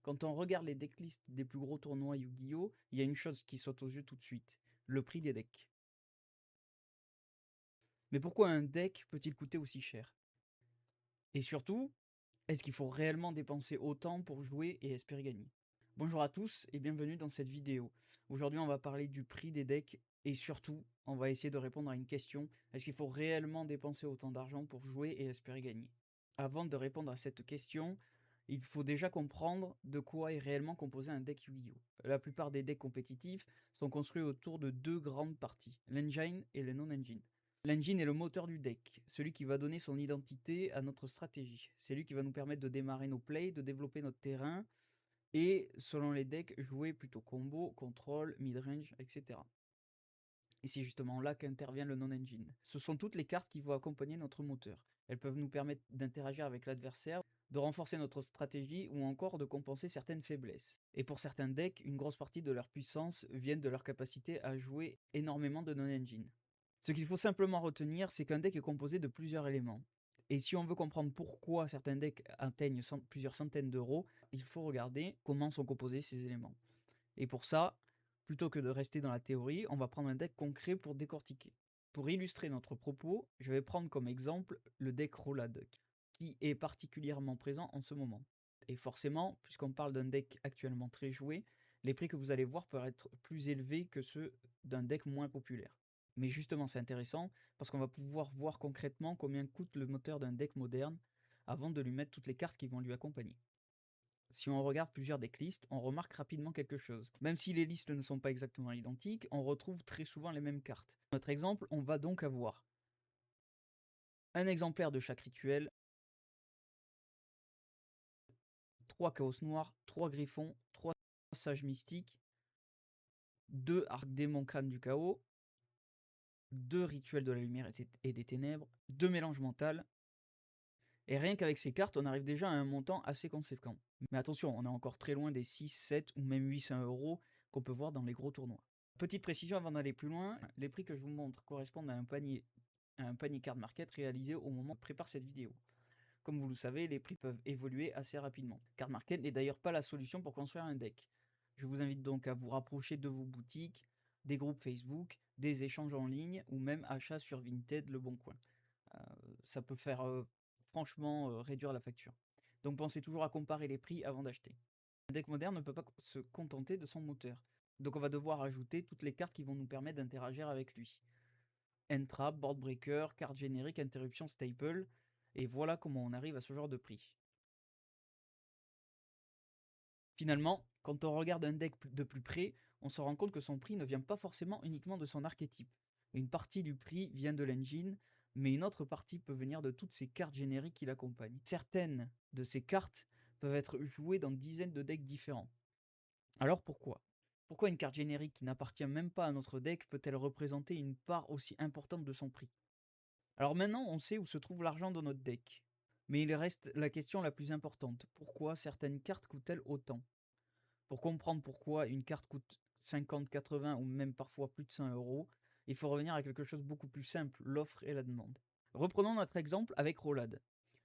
Quand on regarde les decklists des plus gros tournois Yu-Gi-Oh, il y a une chose qui saute aux yeux tout de suite, le prix des decks. Mais pourquoi un deck peut-il coûter aussi cher? Et surtout, est-ce qu'il faut réellement dépenser autant pour jouer et espérer gagner? Bonjour à tous et bienvenue dans cette vidéo. Aujourd'hui on va parler du prix des decks et surtout on va essayer de répondre à une question. Est-ce qu'il faut réellement dépenser autant d'argent pour jouer et espérer gagner? Avant de répondre à cette question, il faut déjà comprendre de quoi est réellement composé un deck Yu-Gi-Oh! La plupart des decks compétitifs sont construits autour de deux grandes parties, l'engine et le non-engine. L'engine est le moteur du deck, celui qui va donner son identité à notre stratégie. C'est lui qui va nous permettre de démarrer nos plays, de développer notre terrain et, selon les decks, jouer plutôt combo, contrôle, midrange, etc. Et c'est justement là qu'intervient le non-engine. Ce sont toutes les cartes qui vont accompagner notre moteur. Elles peuvent nous permettre d'interagir avec l'adversaire, de renforcer notre stratégie ou encore de compenser certaines faiblesses. Et pour certains decks, une grosse partie de leur puissance vient de leur capacité à jouer énormément de non-engine. Ce qu'il faut simplement retenir, c'est qu'un deck est composé de plusieurs éléments. Et si on veut comprendre pourquoi certains decks atteignent plusieurs centaines d'euros, il faut regarder comment sont composés ces éléments. Et pour ça, plutôt que de rester dans la théorie, on va prendre un deck concret pour décortiquer. Pour illustrer notre propos, je vais prendre comme exemple le deck Roulade, qui est particulièrement présent en ce moment. Et forcément, puisqu'on parle d'un deck actuellement très joué, les prix que vous allez voir peuvent être plus élevés que ceux d'un deck moins populaire. Mais justement, c'est intéressant parce qu'on va pouvoir voir concrètement combien coûte le moteur d'un deck moderne avant de lui mettre toutes les cartes qui vont lui accompagner. Si on regarde plusieurs decklists, on remarque rapidement quelque chose. Même si les listes ne sont pas exactement identiques, on retrouve très souvent les mêmes cartes. Dans notre exemple, on va donc avoir un exemplaire de chaque rituel, 3 chaos noirs, 3 griffons, 3 sages mystiques, 2 arcs-démons crâne du chaos, 2 rituels de la lumière et des ténèbres, 2 mélanges mentales. Et rien qu'avec ces cartes, on arrive déjà à un montant assez conséquent. Mais attention, on est encore très loin des 6, 7 ou même 800 euros qu'on peut voir dans les gros tournois. Petite précision avant d'aller plus loin, les prix que je vous montre correspondent à un panier card market réalisé au moment où je prépare cette vidéo. Comme vous le savez, les prix peuvent évoluer assez rapidement. Card market n'est d'ailleurs pas la solution pour construire un deck. Je vous invite donc à vous rapprocher de vos boutiques, des groupes Facebook, des échanges en ligne ou même achats sur Vinted, Le Bon Coin. Ça peut faire franchement réduire la facture. Donc pensez toujours à comparer les prix avant d'acheter. Un deck moderne ne peut pas se contenter de son moteur. Donc on va devoir ajouter toutes les cartes qui vont nous permettre d'interagir avec lui. Entrap, Board Breaker, carte générique, interruption, staple. Et voilà comment on arrive à ce genre de prix. Finalement, quand on regarde un deck de plus près, on se rend compte que son prix ne vient pas forcément uniquement de son archétype. Une partie du prix vient de l'engine, mais une autre partie peut venir de toutes ces cartes génériques qui l'accompagnent. Certaines de ces cartes peuvent être jouées dans dizaines de decks différents. Alors pourquoi? Pourquoi une carte générique qui n'appartient même pas à notre deck peut-elle représenter une part aussi importante de son prix? Alors maintenant, on sait où se trouve l'argent dans notre deck. Mais il reste la question la plus importante. Pourquoi certaines cartes coûtent-elles autant? Pour comprendre pourquoi une carte coûte 50, 80 ou même parfois plus de 100 euros, il faut revenir à quelque chose de beaucoup plus simple, l'offre et la demande. Reprenons notre exemple avec Rollad.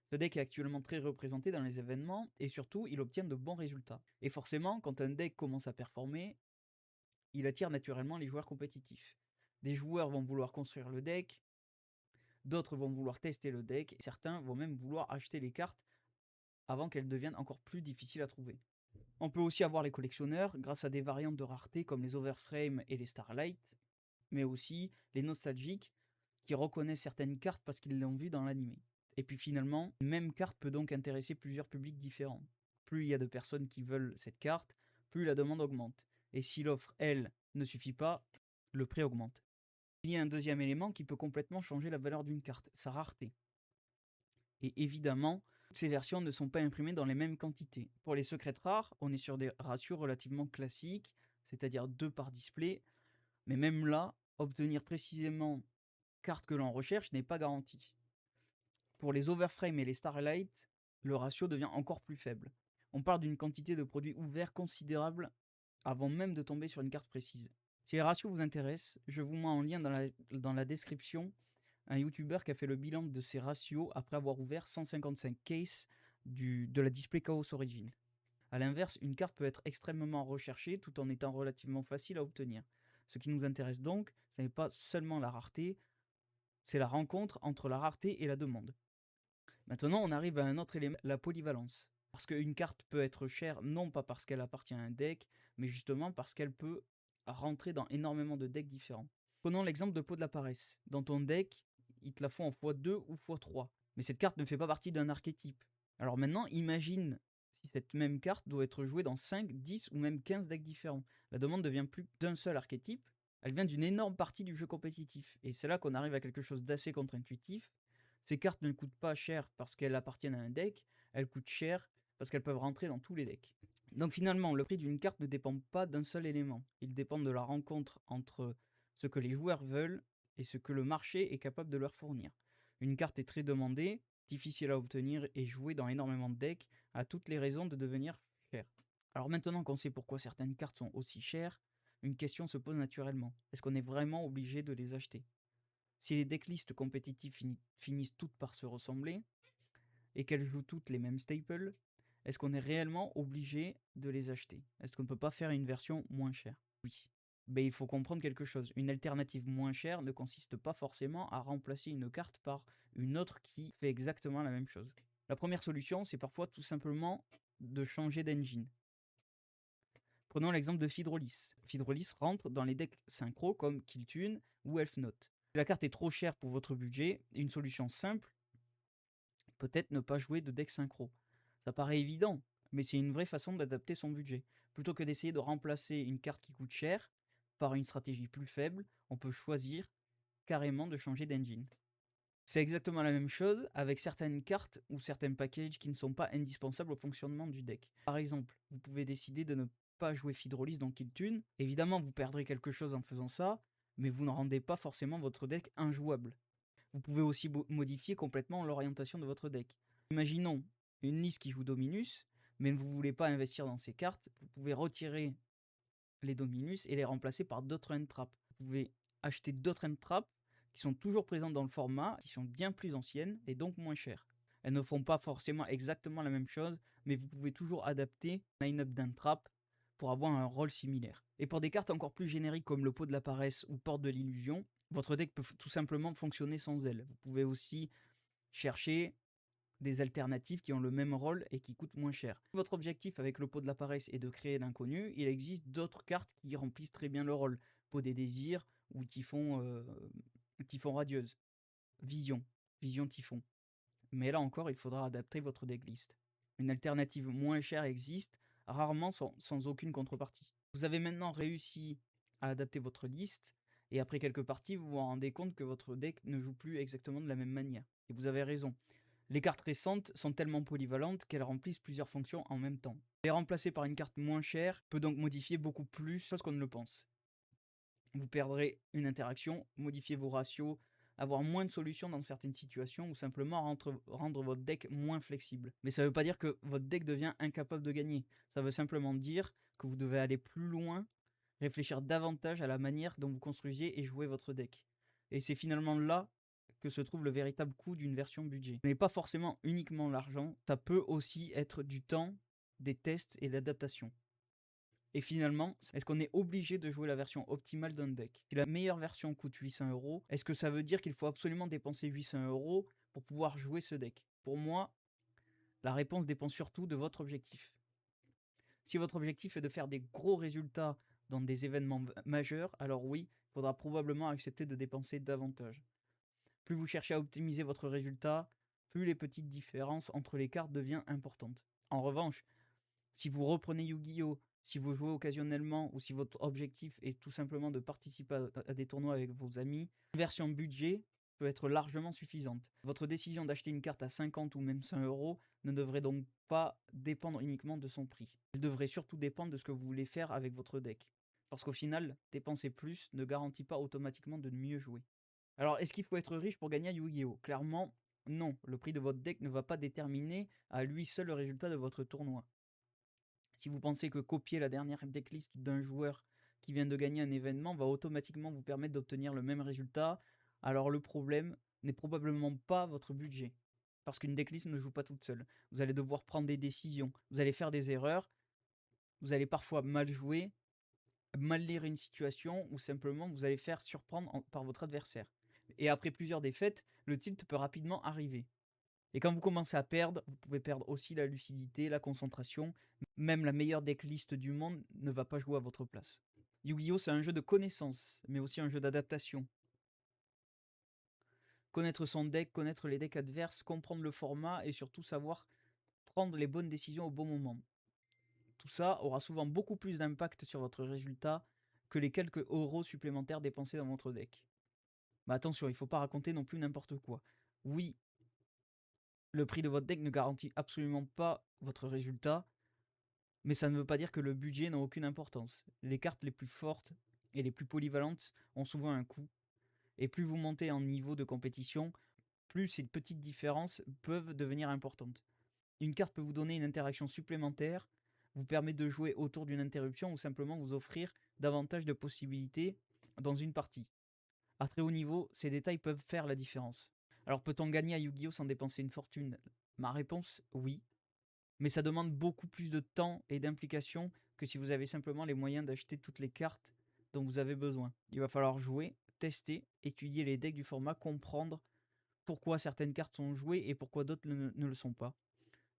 Ce deck est actuellement très représenté dans les événements et surtout il obtient de bons résultats. Et forcément, quand un deck commence à performer, il attire naturellement les joueurs compétitifs. Des joueurs vont vouloir construire le deck, d'autres vont vouloir tester le deck, et certains vont même vouloir acheter les cartes avant qu'elles deviennent encore plus difficiles à trouver. On peut aussi avoir les collectionneurs grâce à des variantes de rareté comme les Overframe et les Starlight, mais aussi les nostalgiques qui reconnaissent certaines cartes parce qu'ils l'ont vu dans l'animé. Et puis finalement, une même carte peut donc intéresser plusieurs publics différents. Plus il y a de personnes qui veulent cette carte, plus la demande augmente. Et si l'offre, elle, ne suffit pas, le prix augmente. Il y a un deuxième élément qui peut complètement changer la valeur d'une carte, sa rareté. Et évidemment, ces versions ne sont pas imprimées dans les mêmes quantités. Pour les secrets rares, on est sur des ratios relativement classiques, c'est-à-dire 2 par display, mais même là, obtenir précisément carte que l'on recherche n'est pas garanti. Pour les Overframe et les Starlight, le ratio devient encore plus faible. On parle d'une quantité de produits ouverts considérable avant même de tomber sur une carte précise. Si les ratios vous intéressent, je vous mets en lien dans la description un YouTuber qui a fait le bilan de ces ratios après avoir ouvert 155 cases de la Display Chaos Origin. A l'inverse, une carte peut être extrêmement recherchée tout en étant relativement facile à obtenir. Ce qui nous intéresse donc, ce n'est pas seulement la rareté, c'est la rencontre entre la rareté et la demande. Maintenant, on arrive à un autre élément, la polyvalence. Parce qu'une carte peut être chère, non pas parce qu'elle appartient à un deck, mais justement parce qu'elle peut rentrer dans énormément de decks différents. Prenons l'exemple de Peau de la Paresse. Dans ton deck, ils te la font en x2 ou x3. Mais cette carte ne fait pas partie d'un archétype. Alors maintenant, imagine si cette même carte doit être jouée dans 5, 10 ou même 15 decks différents. La demande ne vient plus d'un seul archétype, elle vient d'une énorme partie du jeu compétitif. Et c'est là qu'on arrive à quelque chose d'assez contre-intuitif. Ces cartes ne coûtent pas cher parce qu'elles appartiennent à un deck, elles coûtent cher parce qu'elles peuvent rentrer dans tous les decks. Donc finalement, le prix d'une carte ne dépend pas d'un seul élément. Il dépend de la rencontre entre ce que les joueurs veulent et ce que le marché est capable de leur fournir. Une carte est très demandée, difficile à obtenir et jouée dans énormément de decks, a toutes les raisons de devenir chère. Alors maintenant qu'on sait pourquoi certaines cartes sont aussi chères, une question se pose naturellement. Est-ce qu'on est vraiment obligé de les acheter? Si les decklists compétitifs finissent toutes par se ressembler, et qu'elles jouent toutes les mêmes staples, est-ce qu'on est réellement obligé de les acheter? Est-ce qu'on ne peut pas faire une version moins chère? Oui. Mais il faut comprendre quelque chose. Une alternative moins chère ne consiste pas forcément à remplacer une carte par une autre qui fait exactement la même chose. La première solution, c'est parfois tout simplement de changer d'engine. Prenons l'exemple de Fidrolis. Fidrolis rentre dans les decks synchro comme Killtune ou Elfnote. Si la carte est trop chère pour votre budget, une solution simple, peut-être ne pas jouer de deck synchro. Ça paraît évident, mais c'est une vraie façon d'adapter son budget. Plutôt que d'essayer de remplacer une carte qui coûte cher par une stratégie plus faible, on peut choisir carrément de changer d'engine. C'est exactement la même chose avec certaines cartes ou certains packages qui ne sont pas indispensables au fonctionnement du deck. Par exemple, vous pouvez décider de ne pas jouer Fidrolis dans Killtune. Évidemment, vous perdrez quelque chose en faisant ça, mais vous ne rendez pas forcément votre deck injouable. Vous pouvez aussi modifier complètement l'orientation de votre deck. Imaginons une liste qui joue Dominus, mais vous ne voulez pas investir dans ces cartes, vous pouvez retirer les Dominus et les remplacer par d'autres end-traps. Vous pouvez acheter d'autres end-traps qui sont toujours présentes dans le format, qui sont bien plus anciennes et donc moins chères. Elles ne font pas forcément exactement la même chose, mais vous pouvez toujours adapter un line-up d'end-trap pour avoir un rôle similaire. Et pour des cartes encore plus génériques comme le Pot de la Paresse ou Porte de l'Illusion, votre deck peut tout simplement fonctionner sans elle. Vous pouvez aussi chercher des alternatives qui ont le même rôle et qui coûtent moins cher. Si votre objectif avec le Pot de la Paresse est de créer l'inconnu, il existe d'autres cartes qui remplissent très bien le rôle. Pot des désirs ou Typhon radieuse. Vision Typhon. Mais là encore, il faudra adapter votre decklist. Une alternative moins chère existe, rarement sans aucune contrepartie. Vous avez maintenant réussi à adapter votre liste, et après quelques parties, vous vous rendez compte que votre deck ne joue plus exactement de la même manière. Et vous avez raison. Les cartes récentes sont tellement polyvalentes qu'elles remplissent plusieurs fonctions en même temps. Les remplacer par une carte moins chère peut donc modifier beaucoup plus chose qu'on ne le pense. Vous perdrez une interaction, modifier vos ratios, avoir moins de solutions dans certaines situations ou simplement rendre votre deck moins flexible. Mais ça ne veut pas dire que votre deck devient incapable de gagner. Ça veut simplement dire que vous devez aller plus loin, réfléchir davantage à la manière dont vous construisez et jouez votre deck. Et c'est finalement là que se trouve le véritable coût d'une version budget. Ce n'est pas forcément uniquement l'argent, ça peut aussi être du temps, des tests et l'adaptation. Et finalement, est-ce qu'on est obligé de jouer la version optimale d'un deck? Si la meilleure version coûte 800 €, est-ce que ça veut dire qu'il faut absolument dépenser 800 € pour pouvoir jouer ce deck? Pour moi, la réponse dépend surtout de votre objectif. Si votre objectif est de faire des gros résultats dans des événements majeurs, alors oui, il faudra probablement accepter de dépenser davantage. Plus vous cherchez à optimiser votre résultat, plus les petites différences entre les cartes deviennent importantes. En revanche, si vous reprenez Yu-Gi-Oh!, si vous jouez occasionnellement ou si votre objectif est tout simplement de participer à des tournois avec vos amis, une version budget peut être largement suffisante. Votre décision d'acheter une carte à 50 ou même 100 € ne devrait donc pas dépendre uniquement de son prix. Elle devrait surtout dépendre de ce que vous voulez faire avec votre deck. Parce qu'au final, dépenser plus ne garantit pas automatiquement de mieux jouer. Alors, est-ce qu'il faut être riche pour gagner à Yu-Gi-Oh! Clairement, non. Le prix de votre deck ne va pas déterminer à lui seul le résultat de votre tournoi. Si vous pensez que copier la dernière decklist d'un joueur qui vient de gagner un événement va automatiquement vous permettre d'obtenir le même résultat, alors le problème n'est probablement pas votre budget. Parce qu'une decklist ne joue pas toute seule. Vous allez devoir prendre des décisions, vous allez faire des erreurs, vous allez parfois mal jouer, mal lire une situation ou simplement vous allez faire surprendre par votre adversaire. Et après plusieurs défaites, le tilt peut rapidement arriver. Et quand vous commencez à perdre, vous pouvez perdre aussi la lucidité, la concentration. Même la meilleure decklist du monde ne va pas jouer à votre place. Yu-Gi-Oh! C'est un jeu de connaissance, mais aussi un jeu d'adaptation. Connaître son deck, connaître les decks adverses, comprendre le format et surtout savoir prendre les bonnes décisions au bon moment. Tout ça aura souvent beaucoup plus d'impact sur votre résultat que les quelques euros supplémentaires dépensés dans votre deck. Mais attention, il ne faut pas raconter non plus n'importe quoi. Oui, le prix de votre deck ne garantit absolument pas votre résultat, mais ça ne veut pas dire que le budget n'a aucune importance. Les cartes les plus fortes et les plus polyvalentes ont souvent un coût, et plus vous montez en niveau de compétition, plus ces petites différences peuvent devenir importantes. Une carte peut vous donner une interaction supplémentaire, vous permet de jouer autour d'une interruption ou simplement vous offrir davantage de possibilités dans une partie. À très haut niveau, ces détails peuvent faire la différence. Alors peut-on gagner à Yu-Gi-Oh sans dépenser une fortune? Ma réponse, oui. Mais ça demande beaucoup plus de temps et d'implication que si vous avez simplement les moyens d'acheter toutes les cartes dont vous avez besoin. Il va falloir jouer, tester, étudier les decks du format, comprendre pourquoi certaines cartes sont jouées et pourquoi d'autres ne le sont pas.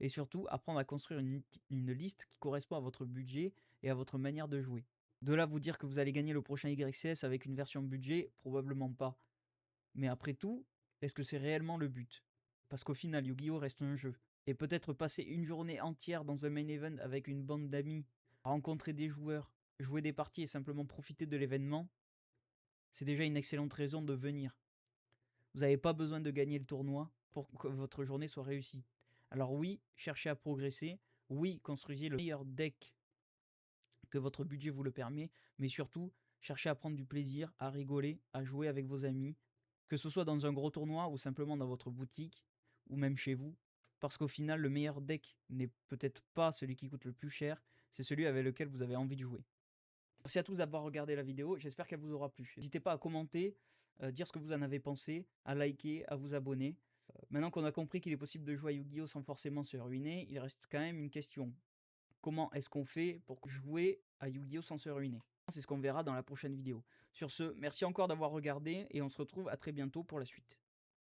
Et surtout, apprendre à construire une liste qui correspond à votre budget et à votre manière de jouer. De là vous dire que vous allez gagner le prochain YCS avec une version budget, probablement pas. Mais après tout, est-ce que c'est réellement le but? Parce qu'au final, Yu-Gi-Oh! Reste un jeu. Et peut-être passer une journée entière dans un main event avec une bande d'amis, rencontrer des joueurs, jouer des parties et simplement profiter de l'événement, c'est déjà une excellente raison de venir. Vous n'avez pas besoin de gagner le tournoi pour que votre journée soit réussie. Alors oui, cherchez à progresser, oui, construisez le meilleur deck que votre budget vous le permet, mais surtout, cherchez à prendre du plaisir, à rigoler, à jouer avec vos amis, que ce soit dans un gros tournoi ou simplement dans votre boutique, ou même chez vous, parce qu'au final, le meilleur deck n'est peut-être pas celui qui coûte le plus cher, c'est celui avec lequel vous avez envie de jouer. Merci à tous d'avoir regardé la vidéo, j'espère qu'elle vous aura plu. N'hésitez pas à commenter, dire ce que vous en avez pensé, à liker, à vous abonner. Maintenant qu'on a compris qu'il est possible de jouer à Yu-Gi-Oh! Sans forcément se ruiner, il reste quand même une question. Comment est-ce qu'on fait pour jouer à Yu-Gi-Oh! Sans se ruiner? C'est ce qu'on verra dans la prochaine vidéo. Sur ce, merci encore d'avoir regardé et on se retrouve à très bientôt pour la suite.